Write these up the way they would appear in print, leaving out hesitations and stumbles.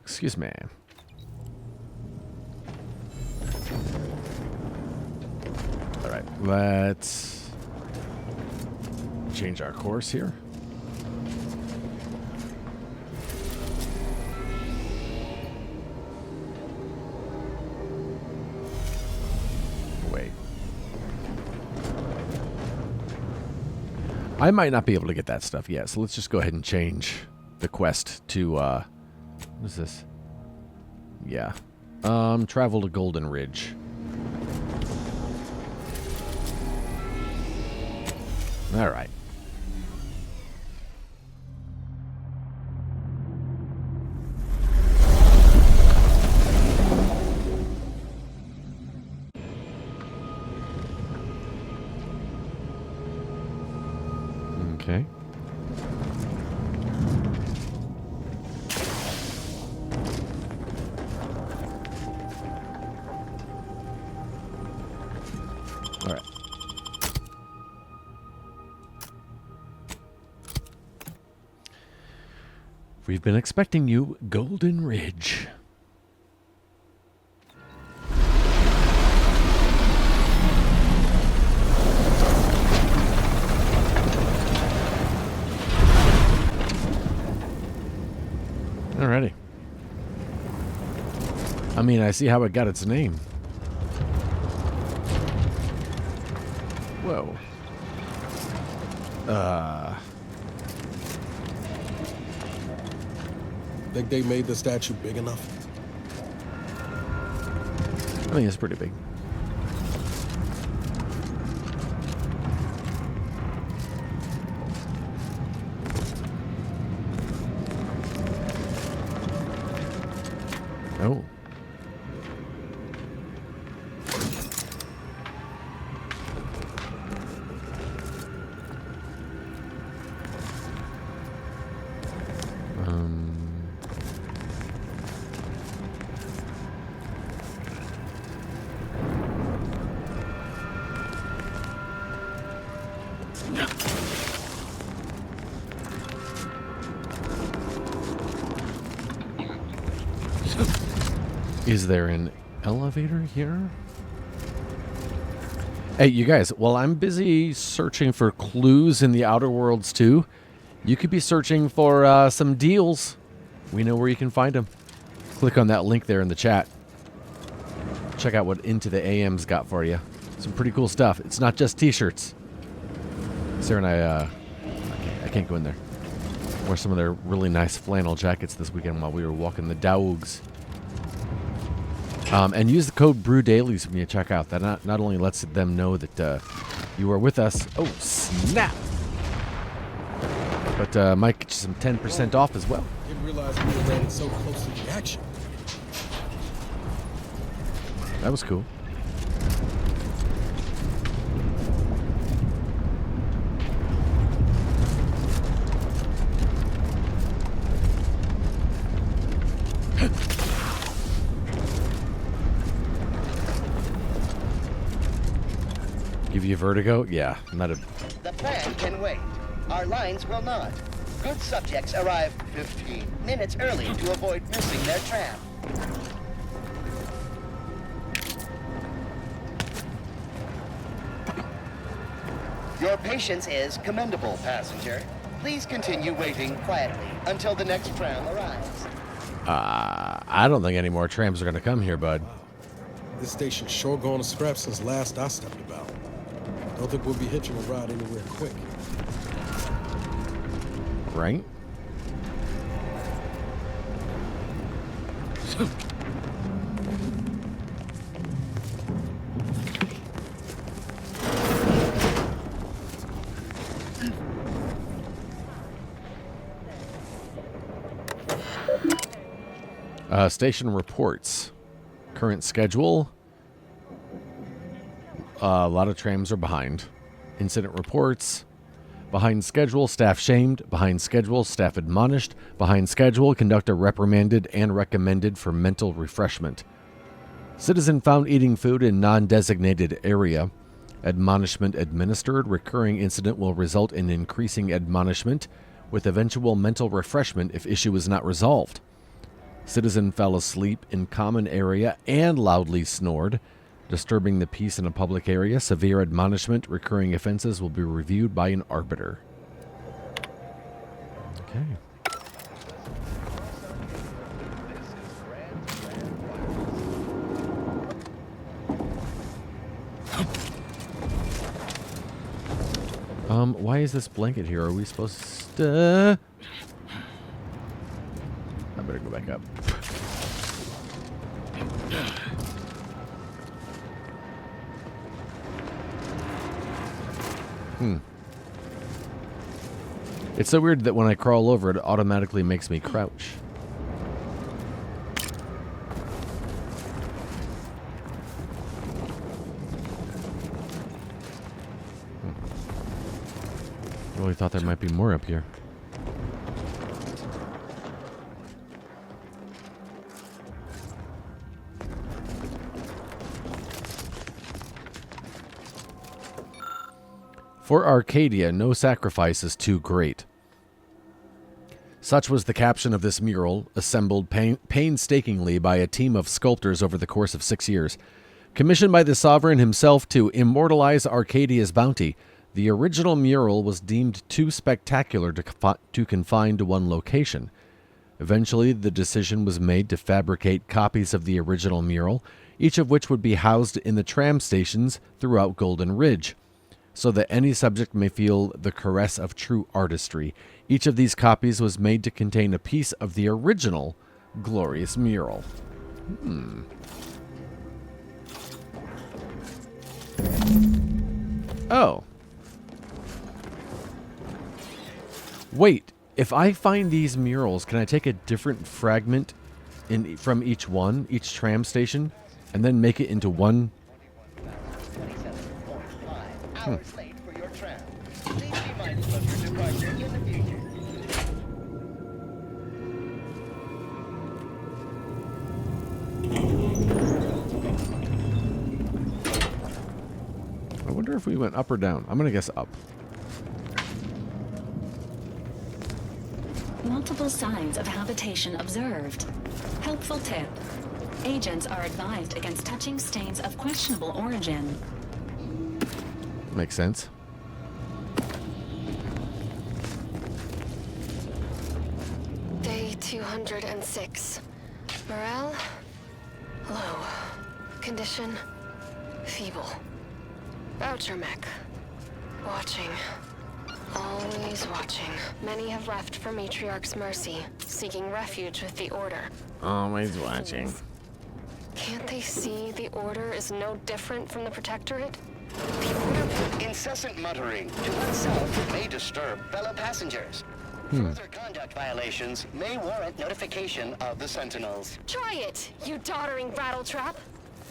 Excuse me. All right, let's change our course here. Wait. I might not be able to get that stuff yet, so let's just go ahead and change the quest to, what is this? Yeah. Travel to Golden Ridge. All right. Okay. All right. We've been expecting you, Golden Ridge. Alrighty. I mean, I see how it got its name. Whoa. Think they made the statue big enough? I think it's pretty big. Oh. Is there an elevator here? Hey, you guys, while I'm busy searching for clues in the Outer Worlds too, you could be searching for some deals. We know where you can find them. Click on that link there in the chat. Check out what Into the AM's got for you. Some pretty cool stuff. It's not just t-shirts. Sarah and I can't go in there. Wore some of their really nice flannel jackets this weekend while we were walking the dogs. And use the code BrewDailys when you check out. That not only lets them know that you are with us. Oh, snap! But might get you some 10% off as well. Didn't realize we were landing so close to the action. That was cool. Give you vertigo? Yeah, not a... The plan can wait. Our lines will not. Good subjects arrive 15 minutes early to avoid missing their tram. Your patience is commendable, passenger. Please continue waiting quietly until the next tram arrives. I don't think any more trams are going to come here, bud. This station's sure gone to scrap since last I stepped about. Don't think we'll be hitching a ride anywhere quick. Right? Station reports. Current schedule. A lot of trams are behind. Incident reports. Behind schedule, staff shamed. Behind schedule, staff admonished. Behind schedule, conductor reprimanded and recommended for mental refreshment. Citizen found eating food in non-designated area. Admonishment administered. Recurring incident will result in increasing admonishment with eventual mental refreshment if issue is not resolved. Citizen fell asleep in common area and loudly snored. Disturbing the peace in a public area. Severe admonishment. Recurring offenses will be reviewed by an arbiter. Okay. Why is this blanket here? Are we supposed to... I better go back up. It's so weird that when I crawl over, it automatically makes me crouch. Really thought there might be more up here. For Arcadia, no sacrifice is too great. Such was the caption of this mural, assembled painstakingly by a team of sculptors over the course of 6 years. Commissioned by the sovereign himself to immortalize Arcadia's bounty, the original mural was deemed too spectacular to confine to one location. Eventually, the decision was made to fabricate copies of the original mural, each of which would be housed in the tram stations throughout Golden Ridge, so that any subject may feel the caress of true artistry. Each of these copies was made to contain a piece of the original glorious mural. Oh. Wait, if I find these murals, can I take a different fragment from each one, each tram station, and then make it into one? 27.5 hours late for your tram. Please be mindful of your departure in the future. I wonder if we went up or down. I'm going to guess up. Multiple signs of habitation observed. Helpful tip. Agents are advised against touching stains of questionable origin. Makes sense. Day 206. Morale? Low. Condition? Feeble. Voucher mech. Watching. Always watching. Many have left for Matriarch's mercy, seeking refuge with the Order. Always watching. Can't they see the Order is no different from the Protectorate? Incessant muttering to oneself may disturb fellow passengers. Further conduct violations may warrant notification of the Sentinels. Try it, you doddering rattletrap.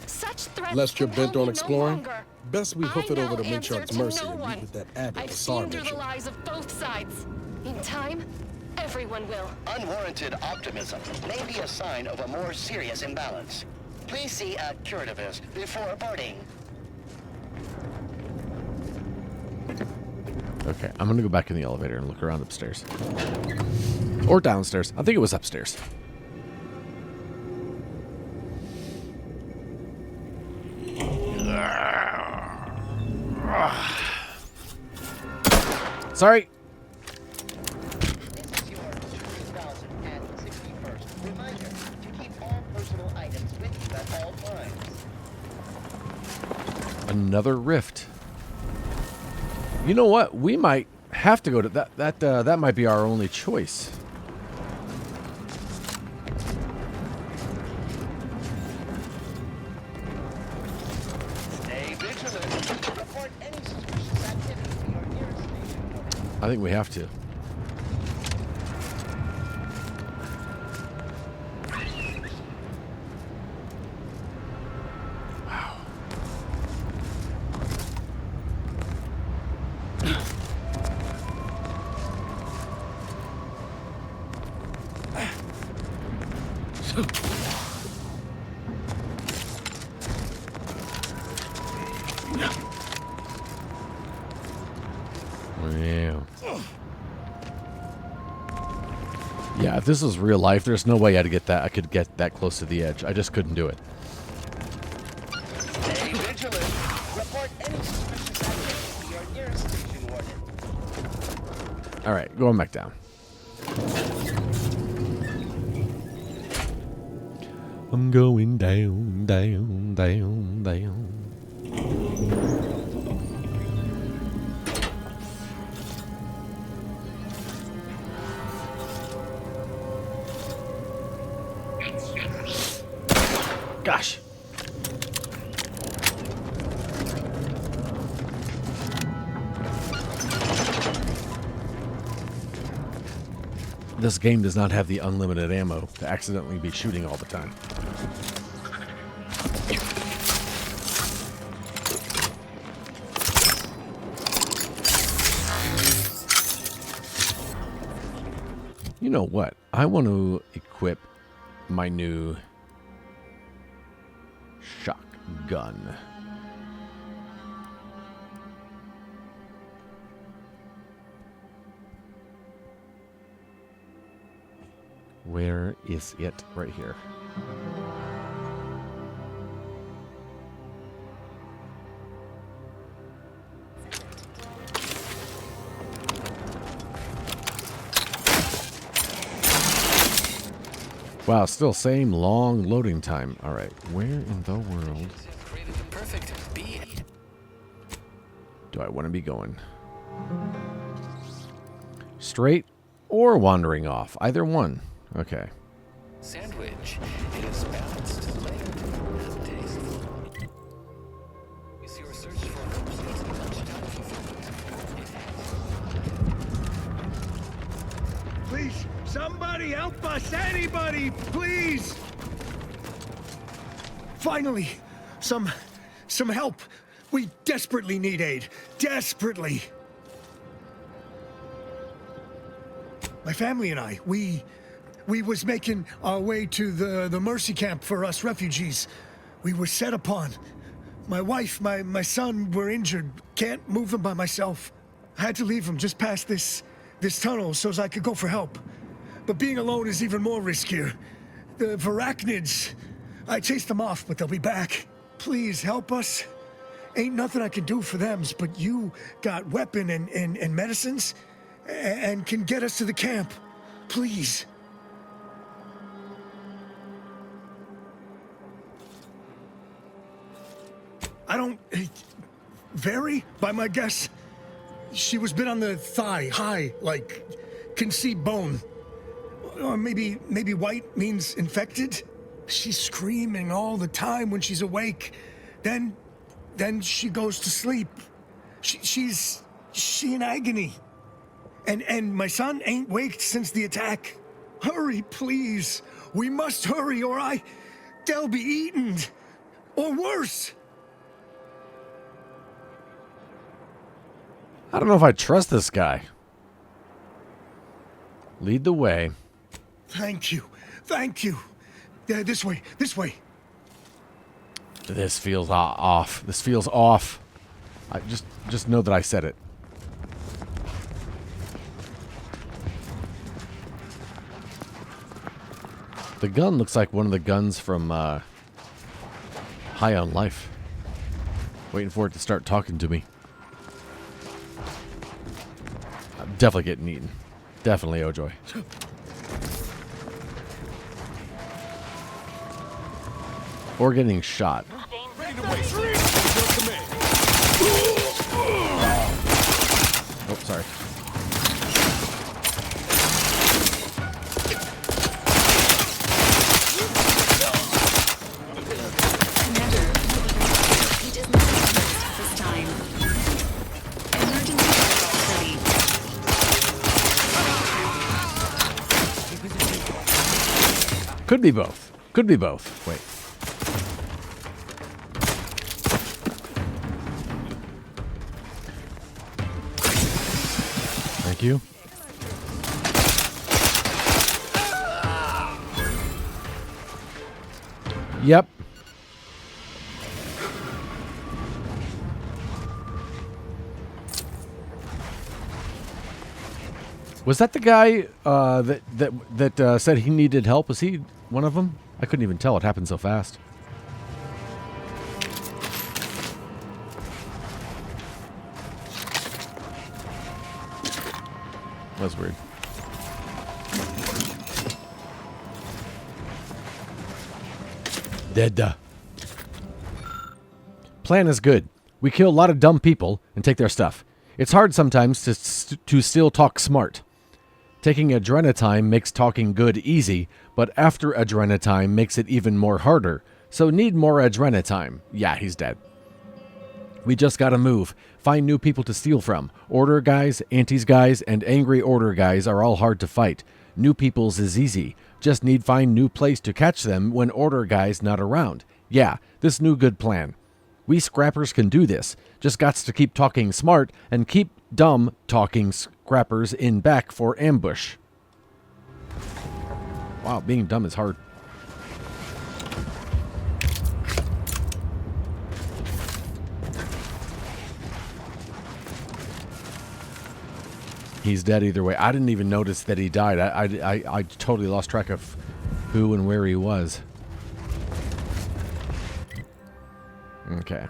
Such threats Lest you're compel bent me on no exploring, longer. best we hoof it I over to now answer Matriarch's to mercy no and one. meet with that Abbott I've Asar seen through the mission. lies of both sides. In time, everyone will. Unwarranted optimism may be a sign of a more serious imbalance. Please see a curativist before boarding. Okay, I'm going to go back in the elevator and look around upstairs. Or downstairs. I think it was upstairs. Sorry. This is your 2061st reminder to keep all personal items with you at all times. Another rift. You know what? We might have to go to that. That might be our only choice. Stay vigilant. Report any suspicious activity to your nearest station. I think we have to. Yeah, if this was real life, there's no way I could get that close to the edge. I just couldn't do it. Stay vigilant. Report any suspicious activity to your nearest station warden. All right, going back down. I'm going down, down, down, down. Gosh. This game does not have the unlimited ammo to accidentally be shooting all the time. You know what? I want to equip my new shotgun. Where is it? Right here. Wow, still same long loading time. All right, where in the world do I want to be going? Straight or wandering off? Either one. Okay. Sandwich. It is balanced, layered, and tasteful. You see, we're searching for a complete lunchtime fulfillment. Please, somebody help us! Anybody, please! Finally, some help. We desperately need aid. Desperately. My family and I, we was making our way to the mercy camp for us refugees. We were set upon. My wife, my son were injured. Can't move them by myself. I had to leave them just past this tunnel so as I could go for help. But being alone is even more riskier. The Varachnids, I chased them off, but they'll be back. Please help us. Ain't nothing I can do for them, but you got weapon and medicines and can get us to the camp. Please. I don't... Vary, by my guess. She was bit on the thigh, high, like, can see bone. Or maybe white means infected? She's screaming all the time when she's awake. Then she goes to sleep. She in agony. And my son ain't waked since the attack. Hurry, please. We must hurry, or they'll be eaten. Or worse. I don't know if I trust this guy. Lead the way. Thank you. Thank you. This way. This way. This feels off. This feels off. I just know that I said it. The gun looks like one of the guns from High on Life. Waiting for it to start talking to me. I'm definitely getting eaten. Definitely, oh joy. Or getting shot. Oh, sorry. Could be both. Could be both. Wait. Thank you. Yep. Was that the guy that said he needed help? Was he one of them? I couldn't even tell. It happened so fast. That was weird. Dead. Plan is good. We kill a lot of dumb people and take their stuff. It's hard sometimes to still talk smart. Taking adrenatime makes talking good easy, but after adrenatime makes it even more harder. So need more adrenatime. Yeah, he's dead. We just gotta move. Find new people to steal from. Order guys, antis guys, and angry order guys are all hard to fight. New people's is easy. Just need find new place to catch them when order guys not around. Yeah, this new good plan. We scrappers can do this. Just gots to keep talking smart and keep dumb talking scrappers in back for ambush. Wow, being dumb is hard. He's dead either way. I didn't even notice that he died. I totally lost track of who and where he was. Okay.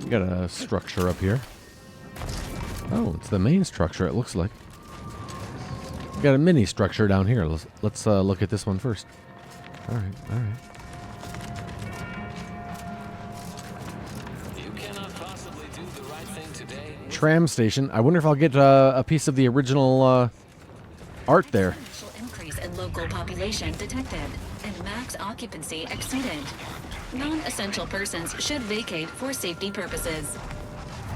We got a structure up here. Oh, it's the main structure, it looks like. We got a mini structure down here. Let's look at this one first. All right. You cannot possibly do the right thing today. Tram station. I wonder if I'll get a piece of the original art there. Exponential increase in local population detected and max occupancy exceeded. Non-essential persons should vacate for safety purposes.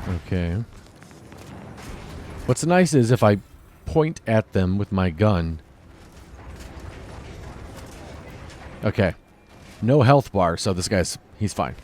Okay. What's nice is if I point at them with my gun. Okay. No health bar, so this he's fine.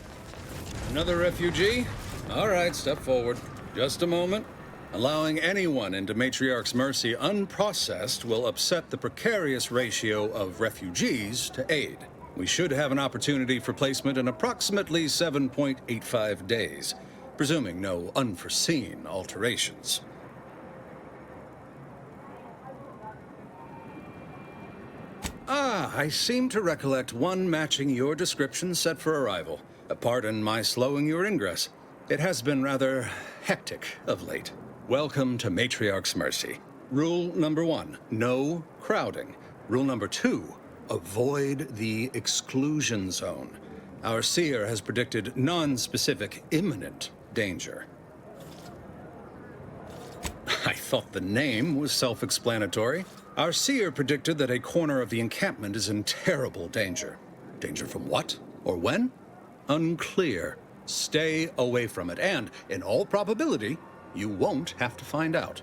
Another refugee? All right, step forward. Just a moment. Allowing anyone into Matriarch's mercy unprocessed will upset the precarious ratio of refugees to aid. We should have an opportunity for placement in approximately 7.85 days, presuming no unforeseen alterations. I seem to recollect one matching your description set for arrival. Pardon my slowing your ingress. It has been rather hectic of late. Welcome to Matriarch's Mercy. Rule number 1, no crowding. Rule number 2, avoid the exclusion zone. Our seer has predicted non-specific imminent danger. I thought the name was self-explanatory. Our seer predicted that a corner of the encampment is in terrible danger. Danger from what? Or when? Unclear. Stay away from it, and, in all probability, you won't have to find out.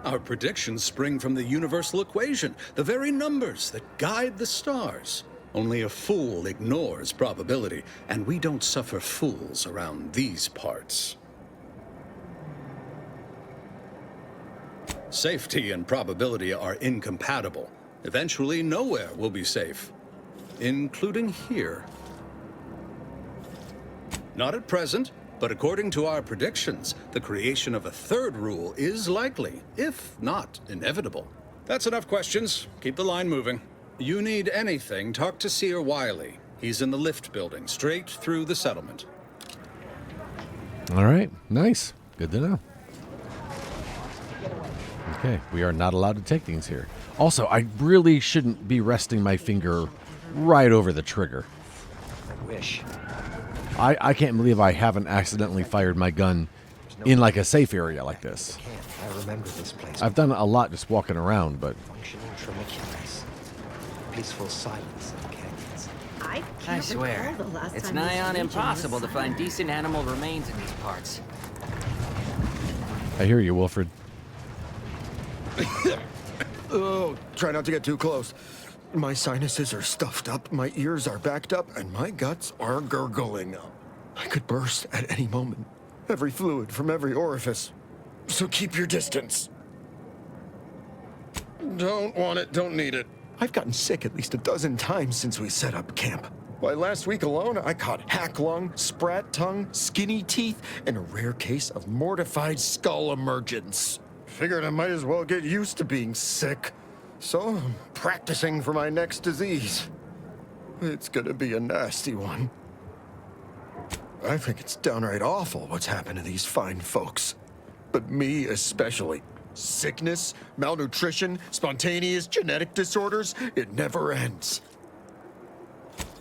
Our predictions spring from the universal equation, the very numbers that guide the stars. Only a fool ignores probability, and we don't suffer fools around these parts. Safety and probability are incompatible. Eventually, nowhere will be safe, including here. Not at present, but according to our predictions, the creation of a third rule is likely, if not inevitable. That's enough questions. Keep the line moving. You need anything, talk to Seer Wiley. He's in the lift building, straight through the settlement. All right. Nice. Good to know. Okay. We are not allowed to take things here. Also, I really shouldn't be resting my finger right over the trigger. I wish. I can't believe I haven't accidentally fired my gun in like a safe area like this. I remember this place. I've done a lot just walking around, but... Functioning tramaculus. Peaceful silence in the canyons. I swear, it's nigh on impossible to find decent animal remains in these parts. I hear you, Wilfred. Oh, try not to get too close. My sinuses are stuffed up, my ears are backed up, and my guts are gurgling. I could burst at any moment. Every fluid from every orifice. So keep your distance. Don't want it, don't need it. I've gotten sick at least a dozen times since we set up camp. Why, last week alone, I caught hack lung, sprat tongue, skinny teeth, and a rare case of mortified skull emergence. Figured I might as well get used to being sick. So I'm practicing for my next disease. It's gonna be a nasty one. I think it's downright awful what's happened to these fine folks. But me especially. Sickness, malnutrition, spontaneous genetic disorders, it never ends.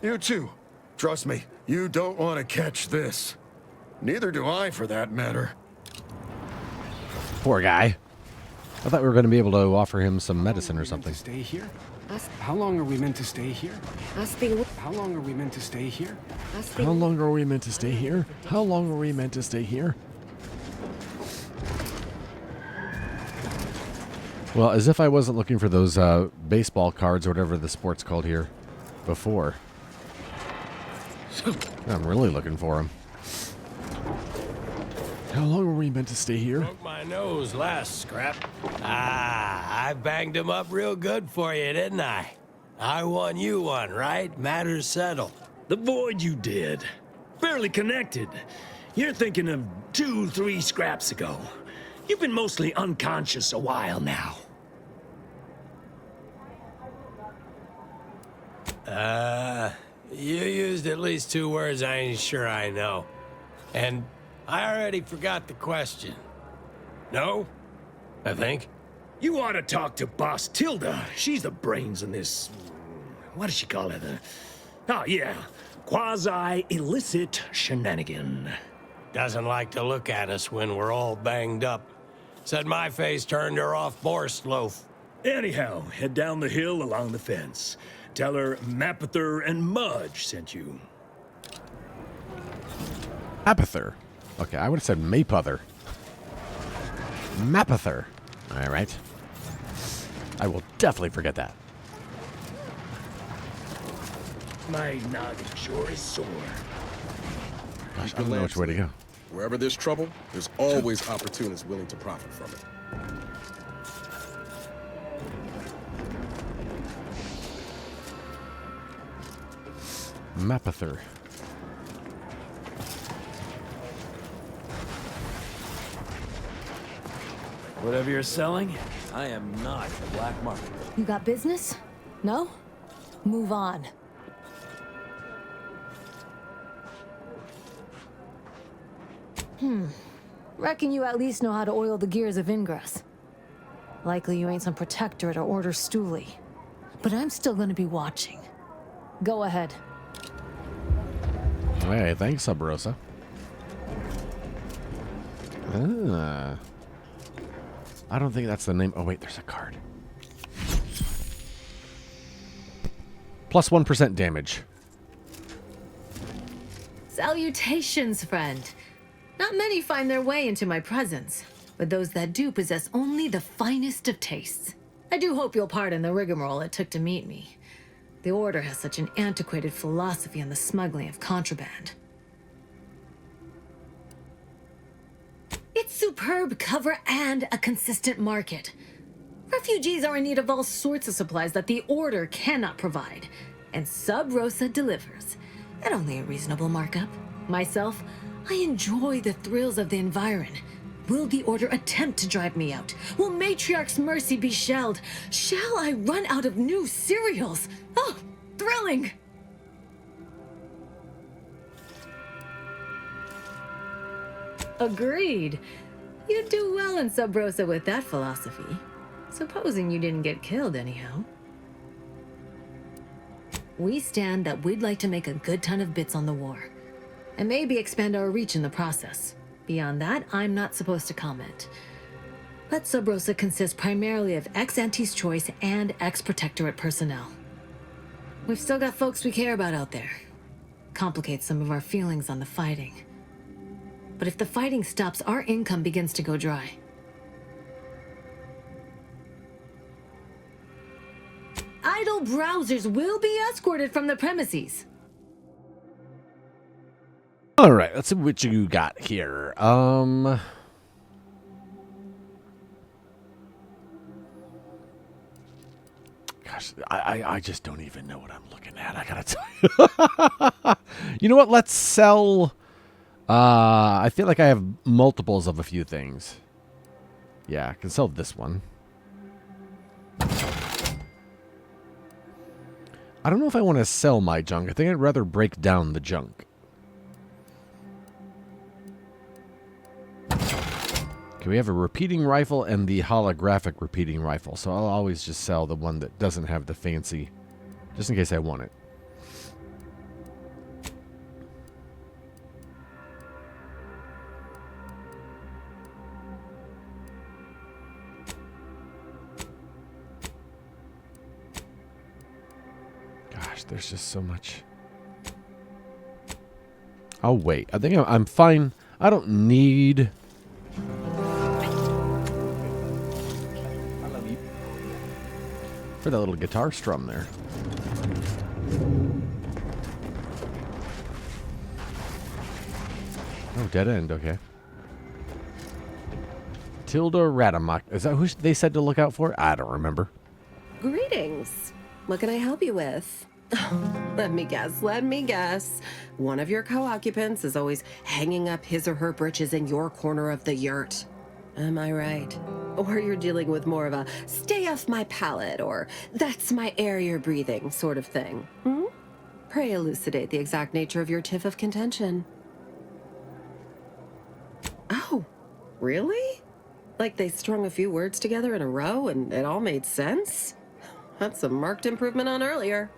You too. Trust me, you don't want to catch this. Neither do I, for that matter. Poor guy. I thought we were going to be able to offer him some medicine or something. Stay here? How long are we meant to stay here? How long are we meant to stay here? How long are we meant to stay here? How long are we meant to stay here? Well, as if I wasn't looking for those baseball cards or whatever the sport's called here before. I'm really looking for them. How long are we meant to stay here? Broke my nose last scrap. I banged him up real good for you, didn't I? I won you one, right? Matters settled. The void you did. Barely connected. You're thinking of 2-3 scraps ago. You've been mostly unconscious a while now. You used at least 2 words I ain't sure I know. And I already forgot the question. No? I think. You ought to talk to Boss Tilda. She's the brains in this... What does she call it? Oh, yeah. Quasi-illicit shenanigan. Doesn't like to look at us when we're all banged up. Said my face turned her off Borscht loaf. Anyhow, head down the hill along the fence. Tell her Mapother and Mudge sent you. Mapother. Okay, I would have said Maypother. Mapother. All right. I will definitely forget that. My noggin sure is sore. Gosh, I don't know which way to go. Wherever there's trouble, there's always opportunists willing to profit from it. Mapother. Whatever you're selling, I am not the black market. You got business? No? Move on. Reckon you at least know how to oil the gears of ingress. Likely you ain't some protectorate or order stoolie. But I'm still gonna be watching. Go ahead. Hey, thanks, Sub Rosa. I don't think that's the name. Oh, wait, there's a card. Plus 1% damage. Salutations, friend. Not many find their way into my presence, but those that do possess only the finest of tastes. I do hope you'll pardon the rigmarole it took to meet me. The Order has such an antiquated philosophy on the smuggling of contraband. It's superb cover and a consistent market. Refugees are in need of all sorts of supplies that the Order cannot provide, and Sub Rosa delivers at only a reasonable markup. Myself, I enjoy the thrills of the environ. Will the Order attempt to drive me out? Will Matriarch's mercy be shelled? Shall I run out of new cereals? Oh, thrilling! Agreed. You'd do well in Sub Rosa with that philosophy. Supposing you didn't get killed anyhow. We stand that we'd like to make a good ton of bits on the war. And maybe expand our reach in the process. Beyond that, I'm not supposed to comment. But Sub Rosa consists primarily of ex-Anti's Choice and ex-Protectorate personnel. We've still got folks we care about out there. Complicates some of our feelings on the fighting. But if the fighting stops, our income begins to go dry. Idle browsers will be escorted from the premises. All right, let's see what you got here. Gosh, I just don't even know what I'm looking at. I gotta tell you. You know what? Let's sell. I feel like I have multiples of a few things. Yeah, I can sell this one. I don't know if I want to sell my junk. I think I'd rather break down the junk. Okay, we have a repeating rifle and the holographic repeating rifle. So I'll always just sell the one that doesn't have the fancy, just in case I want it. Gosh, there's just so much. I'll wait. I think I'm fine. I don't need... for that little guitar strum there. Oh, dead end, okay. Tilda Radamach. Is that who they said to look out for? I don't remember. Greetings. What can I help you with? Let me guess. One of your co-occupants is always hanging up his or her britches in your corner of the yurt. Am I right? Or you're dealing with more of a stay off my palate or that's my air you're breathing sort of thing. Pray elucidate the exact nature of your tiff of contention. Oh, really? Like they strung a few words together in a row and it all made sense? That's a marked improvement on earlier.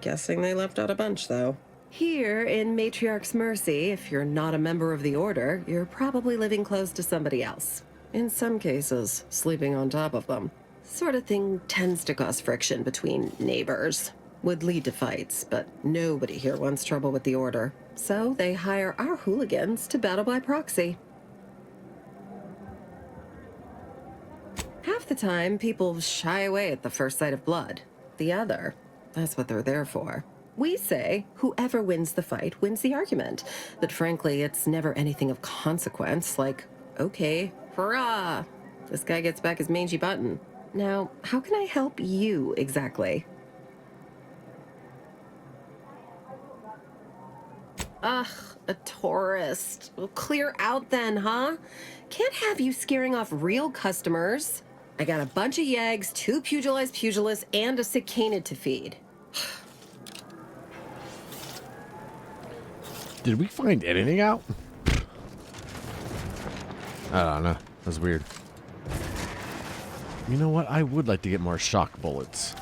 Guessing they left out a bunch, though. Here in Matriarch's Mercy, if you're not a member of the Order, you're probably living close to somebody else. In some cases, sleeping on top of them. Sort of thing tends to cause friction between neighbors. Would lead to fights, but nobody here wants trouble with the Order. So they hire our hooligans to battle by proxy. Half the time, people shy away at the first sight of blood. The other, that's what they're there for. We say whoever wins the fight wins the argument. But frankly, it's never anything of consequence, like, okay, hurrah! This guy gets back his mangy button. Now, how can I help you exactly? Ugh, a tourist. Well, clear out then, huh? Can't have you scaring off real customers. I got a bunch of yeggs, 2 pugilized pugilists, and a cicanid to feed. Did we find anything out? I don't know. That's weird. You know what? I would like to get more shock bullets.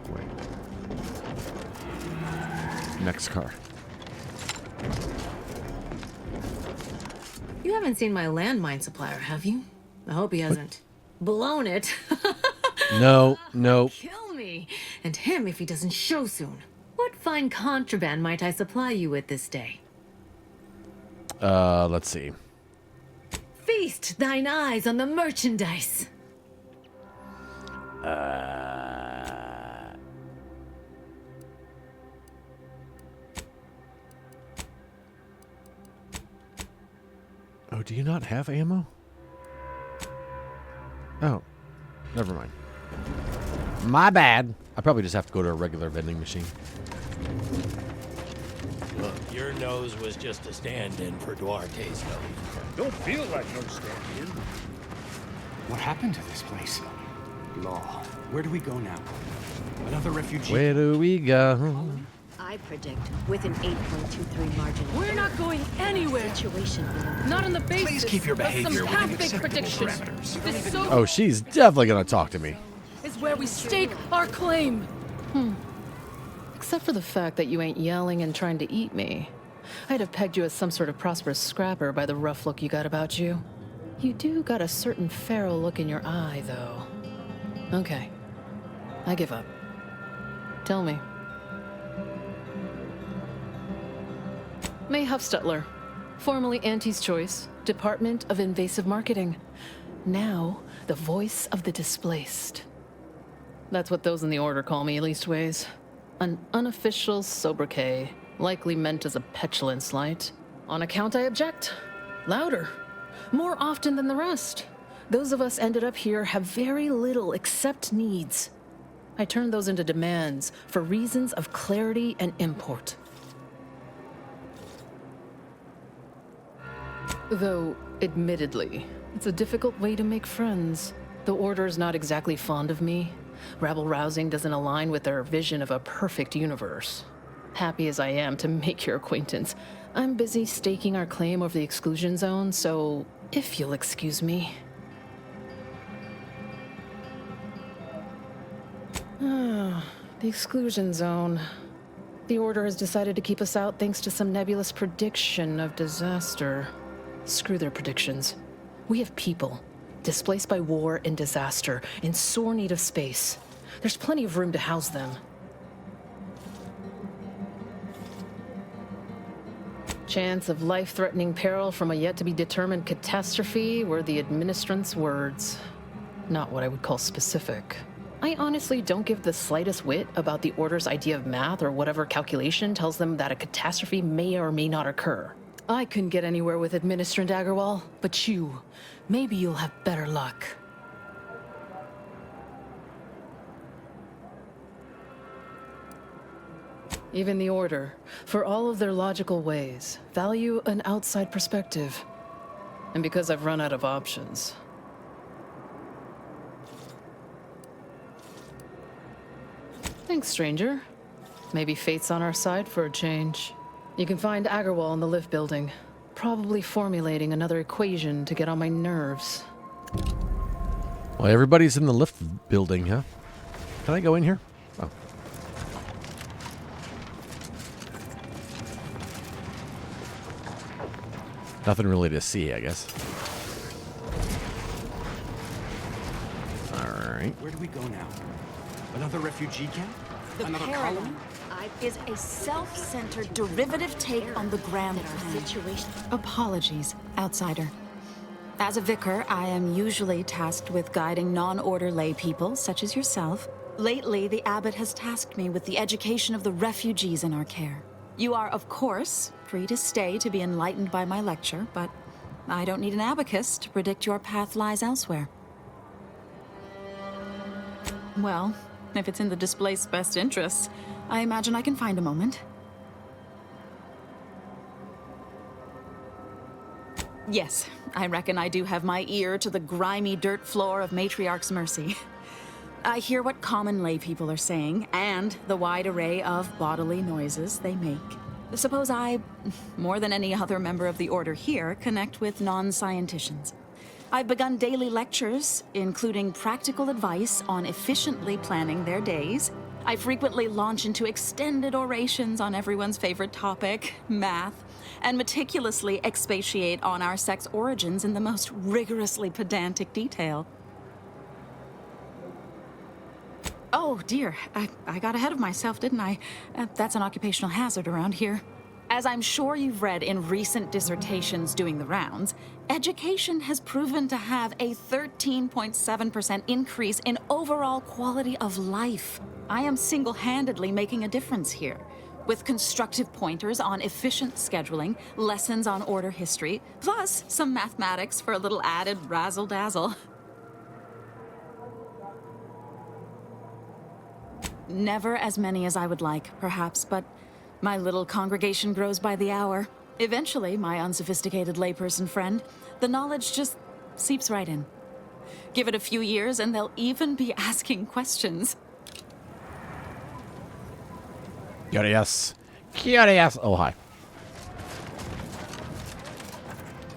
Wait. Next car. You haven't seen my landmine supplier, have you? I hope he hasn't blown it. No. Kill me. And him if he doesn't show soon. What fine contraband might I supply you with this day? Let's see. Feast thine eyes on the merchandise. Oh, do you not have ammo? Oh, never mind. My bad. I probably just have to go to a regular vending machine. Look, your nose was just a stand-in for Duarte's nose. Don't feel like no stand-in. What happened to this place? Law. Where do we go now? Another refugee? Where do we go? I predict with an 8.23 margin. We're not going anywhere. Situation. Not on the basis Please keep your behavior of some within half-baked acceptable prediction. parameters. This so Oh, she's definitely gonna talk to me. is where we stake our claim. Except for the fact that you ain't yelling and trying to eat me. I'd have pegged you as some sort of prosperous scrapper by the rough look you got about you. You do got a certain feral look in your eye, though. Okay. I give up. Tell me. May Huffstutler, formerly Auntie's Choice, Department of Invasive Marketing. Now, the voice of the displaced. That's what those in the Order call me, leastways. An unofficial sobriquet, likely meant as a petulant slight. On account I object. Louder. More often than the rest. Those of us ended up here have very little except needs. I turn those into demands for reasons of clarity and import. Though, admittedly, it's a difficult way to make friends. The Order's not exactly fond of me. Rabble-rousing doesn't align with their vision of a perfect universe. Happy as I am to make your acquaintance, I'm busy staking our claim over the exclusion zone, so if you'll excuse me. The exclusion zone. The Order has decided to keep us out thanks to some nebulous prediction of disaster. Screw their predictions. We have people, displaced by war and disaster, in sore need of space. There's plenty of room to house them. Chance of life-threatening peril from a yet-to-be-determined catastrophe were the administrant's words. Not what I would call specific. I honestly don't give the slightest whit about the Order's idea of math or whatever calculation tells them that a catastrophe may or may not occur. I couldn't get anywhere with Administrant Agarwal, but you, maybe you'll have better luck. Even the Order, for all of their logical ways, value an outside perspective. And because I've run out of options. Thanks, stranger. Maybe fate's on our side for a change. You can find Agarwal in the lift building, probably formulating another equation to get on my nerves. Well, everybody's in the lift building, huh? Can I go in here? Oh. Nothing really to see, I guess. All right. Where do we go now? Another refugee camp? The Another paradigm colony? is a self-centered derivative take on the grand situation. Apologies, outsider. As a vicar, I am usually tasked with guiding non-order lay people, such as yourself. Lately, the abbot has tasked me with the education of the refugees in our care. You are, of course, free to stay to be enlightened by my lecture, but I don't need an abacus to predict your path lies elsewhere. Well, if it's in the displaced's best interests, I imagine I can find a moment. Yes, I reckon I do have my ear to the grimy dirt floor of Matriarch's Mercy. I hear what common lay people are saying, and the wide array of bodily noises they make. Suppose I, more than any other member of the Order here, connect with non-scienticians. I've begun daily lectures, including practical advice on efficiently planning their days. I frequently launch into extended orations on everyone's favorite topic, math, and meticulously expatiate on our sex origins in the most rigorously pedantic detail. Oh, dear. I got ahead of myself, didn't I? That's an occupational hazard around here. As I'm sure you've read in recent dissertations doing the rounds, education has proven to have a 13.7% increase in overall quality of life. I am single-handedly making a difference here, with constructive pointers on efficient scheduling, lessons on order history, plus some mathematics for a little added razzle-dazzle. Never as many as I would like, perhaps, but my little congregation grows by the hour. Eventually, my unsophisticated layperson friend, the knowledge just seeps right in. Give it a few years and they'll even be asking questions. Curious. Curious. Oh, hi.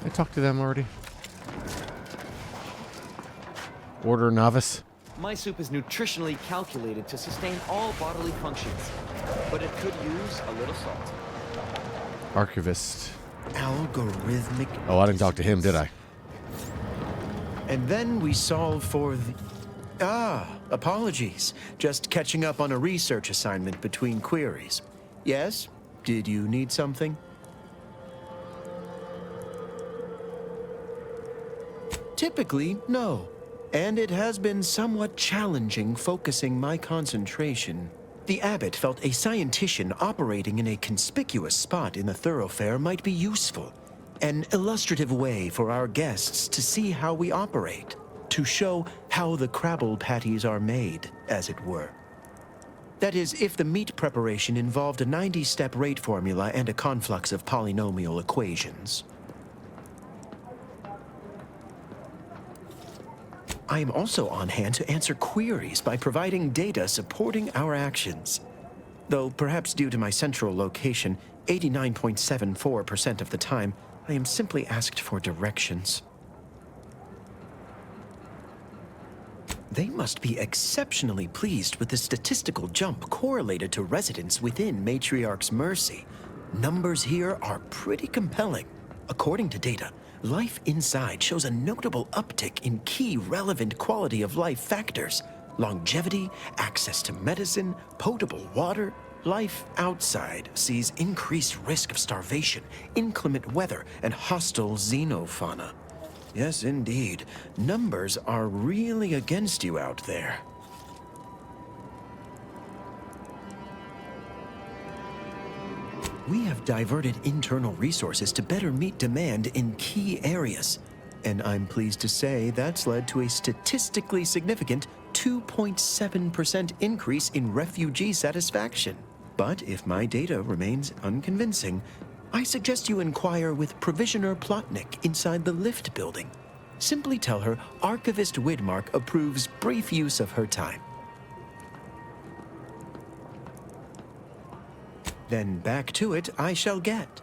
I talked to them already. Order novice. My soup is nutritionally calculated to sustain all bodily functions, but it could use a little salt. Archivist. Algorithmic. Oh, I didn't talk to him, did I? And then we solve for the Apologies. Just catching up on a research assignment between queries. Yes? Did you need something? Typically, no. And it has been somewhat challenging focusing my concentration. The abbot felt a scientician operating in a conspicuous spot in the thoroughfare might be useful. An illustrative way for our guests to see how we operate. To show how the crabble patties are made, as it were. That is, if the meat preparation involved a 90-step rate formula and a conflux of polynomial equations. I am also on hand to answer queries by providing data supporting our actions. Though perhaps due to my central location, 89.74% of the time, I am simply asked for directions. They must be exceptionally pleased with the statistical jump correlated to residents within Matriarch's Mercy. Numbers here are pretty compelling. According to data, life inside shows a notable uptick in key relevant quality of life factors. Longevity, access to medicine, potable water. Life outside sees increased risk of starvation, inclement weather, and hostile xenofauna. Yes, indeed. Numbers are really against you out there. We have diverted internal resources to better meet demand in key areas. And I'm pleased to say that's led to a statistically significant 2.7% increase in refugee satisfaction. But if my data remains unconvincing, I suggest you inquire with Provisioner Plotnik inside the lift building. Simply tell her Archivist Widmark approves brief use of her time. Then back to it I shall get.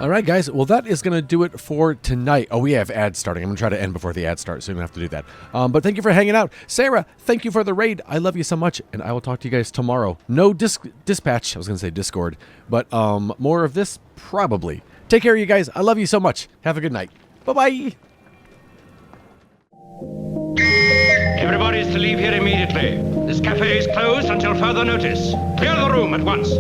All right, guys. Well, that is going to do it for tonight. Oh, we have ads starting. I'm going to try to end before the ads start, so you don't have to do that. But thank you for hanging out. Sarah, thank you for the raid. I love you so much, and I will talk to you guys tomorrow. No dispatch. I was going to say Discord, but more of this probably. Take care, you guys. I love you so much. Have a good night. Bye-bye. Everybody is to leave here immediately. This cafe is closed until further notice. Clear the room at once.